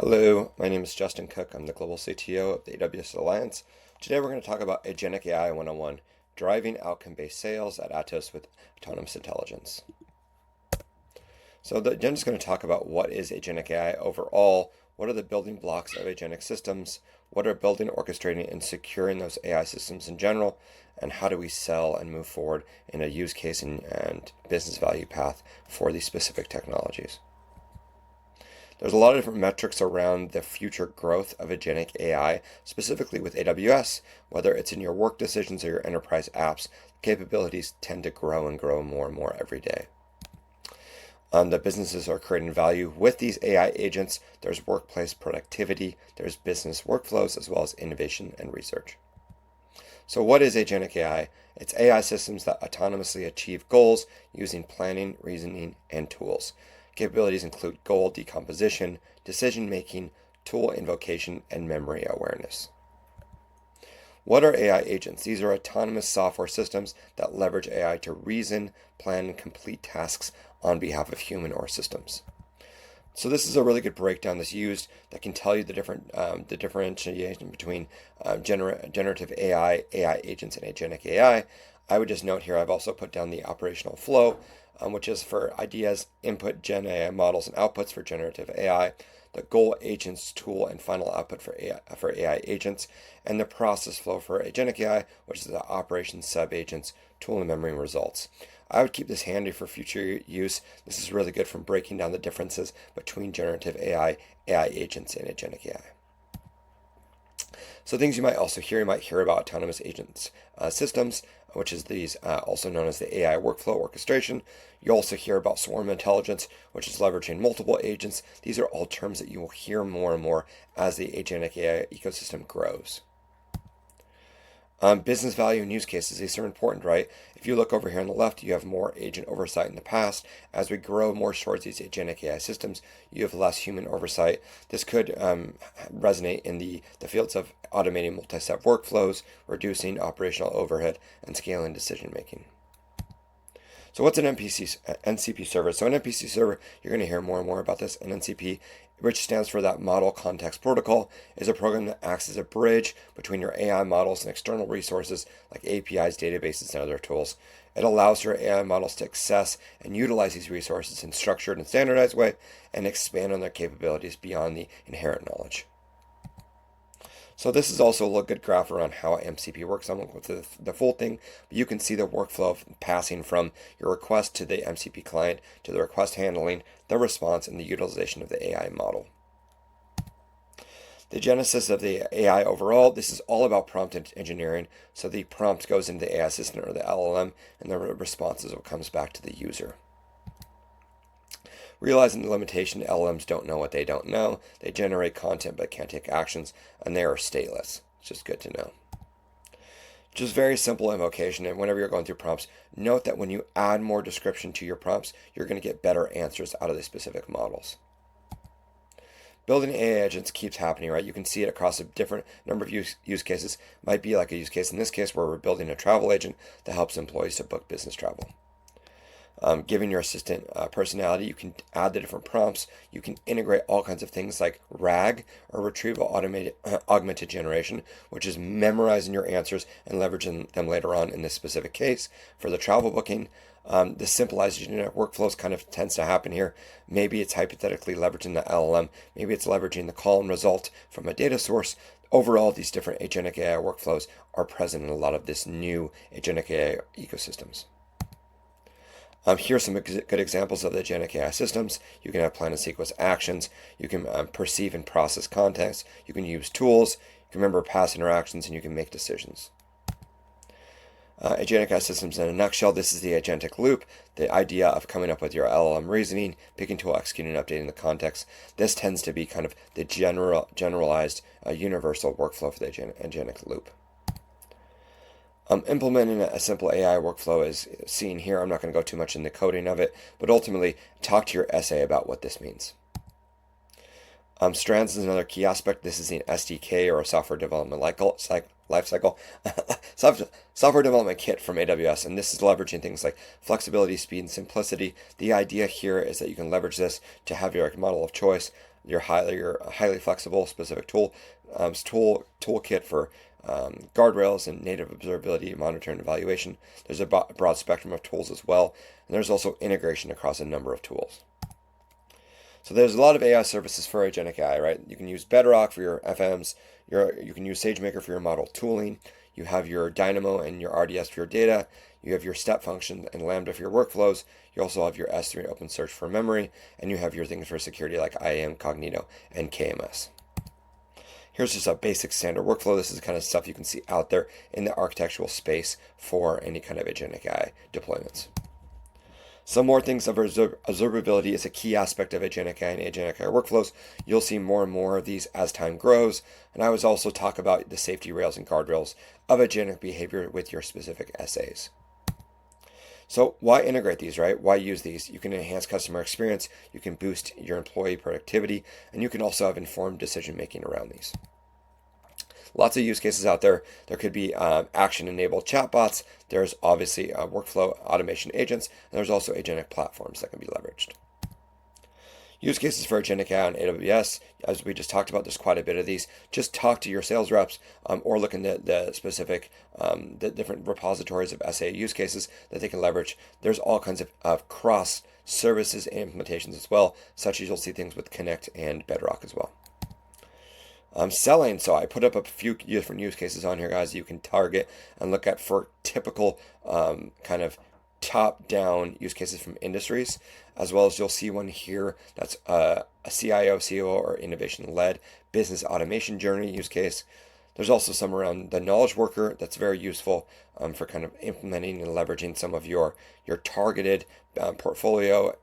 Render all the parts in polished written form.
Hello, my name is Justin Cook. I'm the Global CTO of the AWS Alliance. Today we're going to talk about Agentic AI 101, driving outcome-based sales at Atos with autonomous intelligence. So the agenda is going to talk about what is Agentic AI overall, what are the building blocks of agentic systems, what are building, orchestrating, and securing those AI systems in general, and how do we sell and move forward in a use case and business value path for these specific technologies. There's a lot of different metrics around the future growth of agentic AI, specifically with AWS, whether it's in your work decisions or your enterprise apps. Capabilities tend to grow and grow more and more every day. The businesses are creating value with these AI agents. There's workplace productivity, there's business workflows, as well as innovation and research. So what is agentic AI? It's AI systems that autonomously achieve goals using planning, reasoning, and tools. Capabilities include goal decomposition, decision-making, tool invocation, and memory awareness. What are AI agents? These are autonomous software systems that leverage AI to reason, plan, and complete tasks on behalf of human or systems. So this is a really good breakdown that's used that can tell you the differentiation between generative AI, AI agents, and agentic AI. I would just note here I've also put down the operational flow, which is for ideas, input, gen AI models, and outputs for generative AI, the goal agents tool and final output for AI agents, and the process flow for agentic AI, which is the operations sub-agents, tool and memory and results. I would keep this handy for future use. This is really good from breaking down the differences between generative AI, AI agents, and agentic AI. So things you might hear about autonomous agents systems, which is these also known as the AI workflow orchestration. You also hear about swarm intelligence, which is leveraging multiple agents. These are all terms that you will hear more and more as the agentic AI ecosystem grows. Business value and use cases, these are important, right? If you look over here on the left, you have more agent oversight in the past. As we grow more towards these agentic AI systems, you have less human oversight. This could resonate in the fields of automating multi-step workflows, reducing operational overhead, and scaling decision making. So what's an NCP server? So an NPC server, you're going to hear more and more about this. An NCP, which stands for that Model Context Protocol, is a program that acts as a bridge between your AI models and external resources like APIs, databases, and other tools. It allows your AI models to access and utilize these resources in a structured and standardized way and expand on their capabilities beyond the inherent knowledge. So this is also a good graph around how MCP works. I won't go through the full thing, but you can see the workflow of passing from your request to the MCP client, to the request handling, the response, and the utilization of the AI model. The genesis of the AI overall, this is all about prompt engineering. So the prompt goes into the AI assistant or the LLM, and the response is what comes back to the user. Realizing the limitation, LLMs don't know what they don't know. They generate content but can't take actions, and they are stateless. It's just good to know. Just very simple invocation, and whenever you're going through prompts, note that when you add more description to your prompts, you're going to get better answers out of the specific models. Building AI agents keeps happening, right? You can see it across a different number of use cases. Might be like a use case in this case where we're building a travel agent that helps employees to book business travel. Giving your assistant personality, you can add the different prompts. You can integrate all kinds of things like RAG, or retrieval augmented generation, which is memorizing your answers and leveraging them later on in this specific case for the travel booking. The simplified generic workflows kind of tends to happen here. Maybe it's hypothetically leveraging the LLM. Maybe it's leveraging the call and result from a data source. Overall, these different agentic AI workflows are present in a lot of this new agentic AI ecosystems. Here are some good examples of the agentic AI systems. You can have plan and sequence actions. You can perceive and process context. You can use tools. You can remember past interactions, and you can make decisions. Agentic AI systems in a nutshell, this is the agentic loop, the idea of coming up with your LLM reasoning, picking tool, executing, and updating the context. This tends to be kind of the generalized universal workflow for the agentic loop. Implementing a simple AI workflow is seen here. I'm not going to go too much in the coding of it, but ultimately talk to your essay about what this means. Strands is another key aspect. This is an SDK, or a software development lifecycle, software development kit from AWS, and this is leveraging things like flexibility, speed, and simplicity. The idea here is that you can leverage this to have your model of choice, your highly flexible specific toolkit for guardrails and native observability, monitoring, and evaluation. There's a broad spectrum of tools as well, and there's also integration across a number of tools. So there's a lot of AI services for Agentic AI, right? You can use Bedrock for your FMs. You can use SageMaker for your model tooling. You have your Dynamo and your RDS for your data. You have your step function and Lambda for your workflows. You also have your S3 OpenSearch for memory, and you have your things for security like IAM, Cognito, and KMS. Here's just a basic standard workflow. This is the kind of stuff you can see out there in the architectural space for any kind of Agentic AI deployments. Some more things of observability is a key aspect of Agentic AI and Agentic AI workflows. You'll see more and more of these as time grows. And I would also talk about the safety rails and guardrails of agentic behavior with your specific SAs. So why integrate these, right? Why use these? You can enhance customer experience, you can boost your employee productivity, and you can also have informed decision making around these. Lots of use cases out there. There could be action-enabled chatbots. There's obviously workflow automation agents, and there's also agentic platforms that can be leveraged. Use cases for Agentic AI on AWS, as we just talked about, there's quite a bit of these. Just talk to your sales reps or look in the specific, the different repositories of SA use cases that they can leverage. There's all kinds of cross services and implementations as well, such as you'll see things with Connect and Bedrock as well. Selling, so I put up a few different use cases on here, guys, that you can target and look at for typical kind of top-down use cases from industries, as well as you'll see one here that's a CIO, COO, or innovation-led business automation journey use case. There's also some around the knowledge worker that's very useful for kind of implementing and leveraging some of your targeted portfolio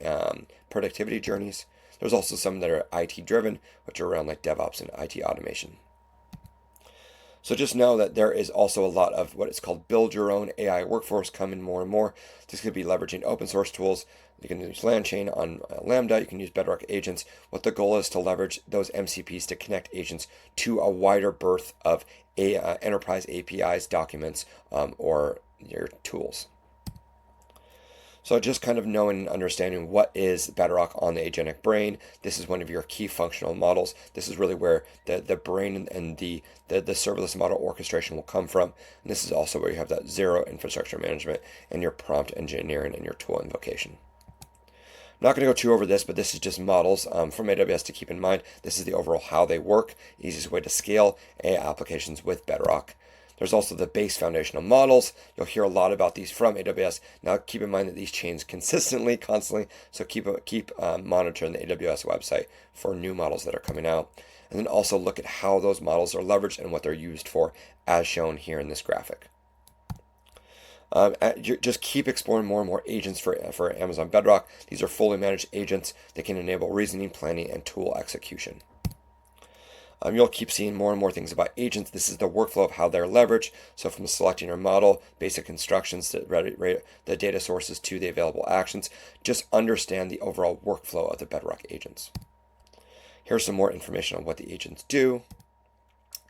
productivity journeys. There's also some that are IT driven, which are around like DevOps and IT automation. So just know that there is also a lot of what is called build your own AI workforce coming more and more. This could be leveraging open source tools. You can use LangChain on Lambda. You can use Bedrock agents. What the goal is to leverage those MCPs to connect agents to a wider berth of enterprise APIs, documents, or your tools. So just kind of knowing and understanding what is Bedrock on the agentic brain. This is one of your key functional models. This is really where the brain and the serverless model orchestration will come from. And this is also where you have that zero infrastructure management and your prompt engineering and your tool invocation. I'm not going to go too over this, but this is just models from AWS to keep in mind. This is the overall how they work, easiest way to scale AI applications with Bedrock. There's also the base foundational models. You'll hear a lot about these from AWS. Now keep in mind that these change consistently, constantly, so keep monitoring the AWS website for new models that are coming out. And then also look at how those models are leveraged and what they're used for, as shown here in this graphic. Just keep exploring more and more agents for Amazon Bedrock. These are fully managed agents that can enable reasoning, planning, and tool execution. You'll keep seeing more and more things about agents. This is the workflow of how they're leveraged. So from selecting your model, basic instructions, to the data sources to the available actions, just understand the overall workflow of the Bedrock agents. Here's some more information on what the agents do.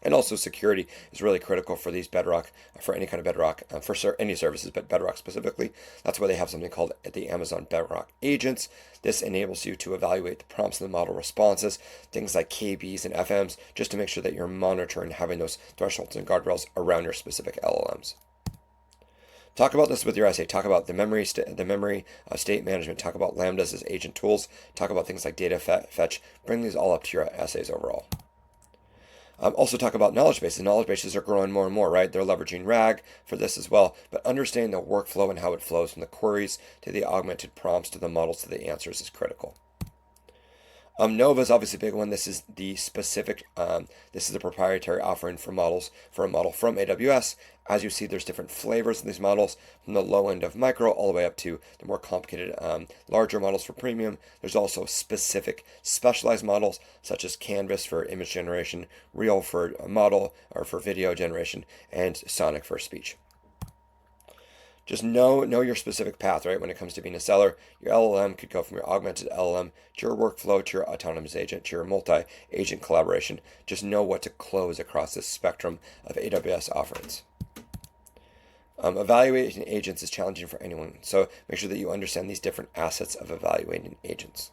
And also security is really critical for these Bedrock, for any kind of Bedrock, for any services, but Bedrock specifically. That's why they have something called the Amazon Bedrock Agents. This enables you to evaluate the prompts and the model responses, things like KBs and FMs, just to make sure that you're monitoring having those thresholds and guardrails around your specific LLMs. Talk about this with your SA. Talk about the memory state management. Talk about Lambdas as agent tools. Talk about things like data fetch. Bring these all up to your SAs overall. Also talk about knowledge bases. Knowledge bases are growing more and more, right? They're leveraging RAG for this as well, but understanding the workflow and how it flows from the queries to the augmented prompts to the models to the answers is critical. Nova is obviously a big one. This is the specific, this is the proprietary offering for models, for a model from AWS. As you see, there's different flavors in these models, from the low end of micro all the way up to the more complicated, larger models for premium. There's also specific specialized models, such as Canvas for image generation, Real for model or for video generation, and Sonic for speech. Just know your specific path, right? When it comes to being a seller, your LLM could go from your augmented LLM to your workflow, to your autonomous agent, to your multi-agent collaboration. Just know what to close across this spectrum of AWS offerings. Evaluating agents is challenging for anyone, so make sure that you understand these different assets of evaluating agents.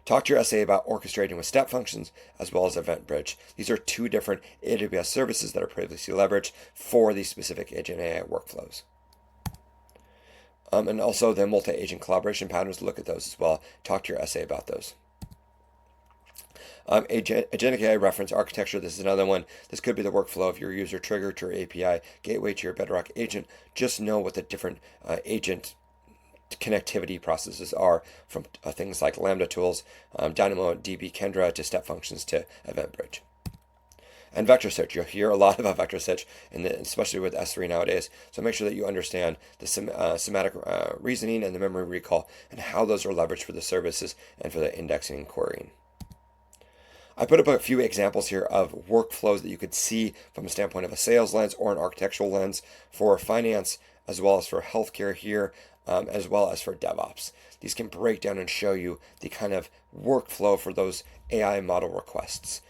Talk to your SA about orchestrating with step functions as well as Event Bridge. These are two different AWS services that are previously leveraged for these specific Agent AI workflows. And also the multi-agent collaboration patterns, look at those as well. Talk to your SA about those. Agentic AI reference architecture, this is another one. This could be the workflow of your user trigger to your API, gateway to your Bedrock agent. Just know what the different agent connectivity processes are, from things like Lambda tools, DynamoDB, Kendra, to step functions to Event Bridge. And vector search. You'll hear a lot about vector search, especially with S3 nowadays. So make sure that you understand the semantic reasoning and the memory recall and how those are leveraged for the services and for the indexing and querying. I put up a few examples here of workflows that you could see from a standpoint of a sales lens or an architectural lens for finance, as well as for healthcare here, as well as for DevOps. These can break down and show you the kind of workflow for those AI model requests.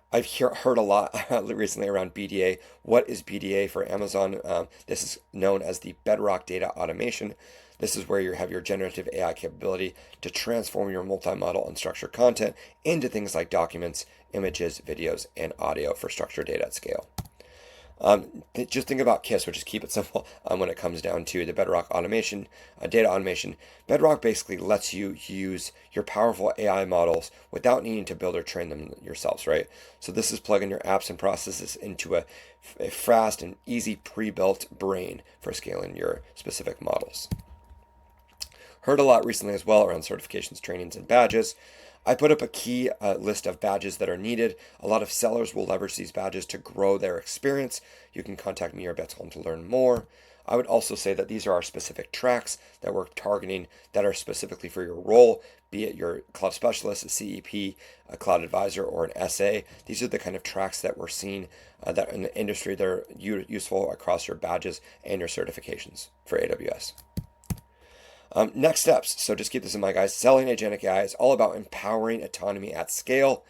I've heard a lot recently around BDA. What is BDA for Amazon? This is known as the Bedrock Data Automation. This is where you have your generative AI capability to transform your multi-model unstructured content into things like documents, images, videos, and audio for structured data at scale. Just think about KISS, which is keep it simple when it comes down to the Bedrock automation, data automation. Bedrock basically lets you use your powerful AI models without needing to build or train them yourselves, right? So this is plugging your apps and processes into a fast and easy pre-built brain for scaling your specific models. Heard a lot recently as well around certifications, trainings, and badges. I put up a key list of badges that are needed. A lot of sellers will leverage these badges to grow their experience. You can contact me or Betholm to learn more. I would also say that these are our specific tracks that we're targeting that are specifically for your role, be it your cloud specialist, a CEP, a cloud advisor, or an SA. These are the kind of tracks that we're seeing that in the industry that are useful across your badges and your certifications for AWS. Next steps. So just keep this in mind, guys. Selling Agentic AI is all about empowering autonomy at scale.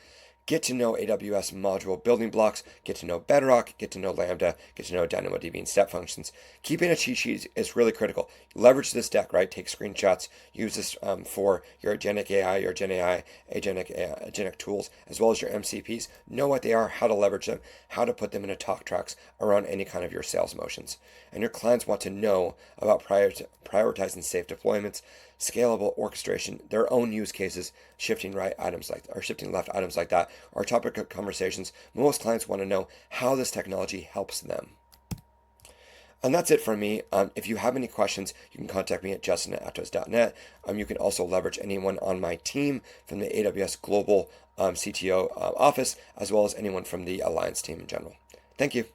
Get to know AWS module building blocks, get to know Bedrock, get to know Lambda, get to know DynamoDB and step functions. Keeping a cheat sheet is really critical. Leverage this deck, right? Take screenshots, use this for your Agentic AI, your Gen AI, Agentic tools, as well as your MCPs. Know what they are, how to leverage them, how to put them into talk tracks around any kind of your sales motions. And your clients want to know about prioritizing safe deployments, scalable orchestration, their own use cases, shifting right items like or shifting left items like that are topic of conversations. Most clients want to know how this technology helps them. And that's it from me. If you have any questions, you can contact me at justin@atos.net. You can also leverage anyone on my team from the AWS Global CTO office, as well as anyone from the Alliance team in general. Thank you.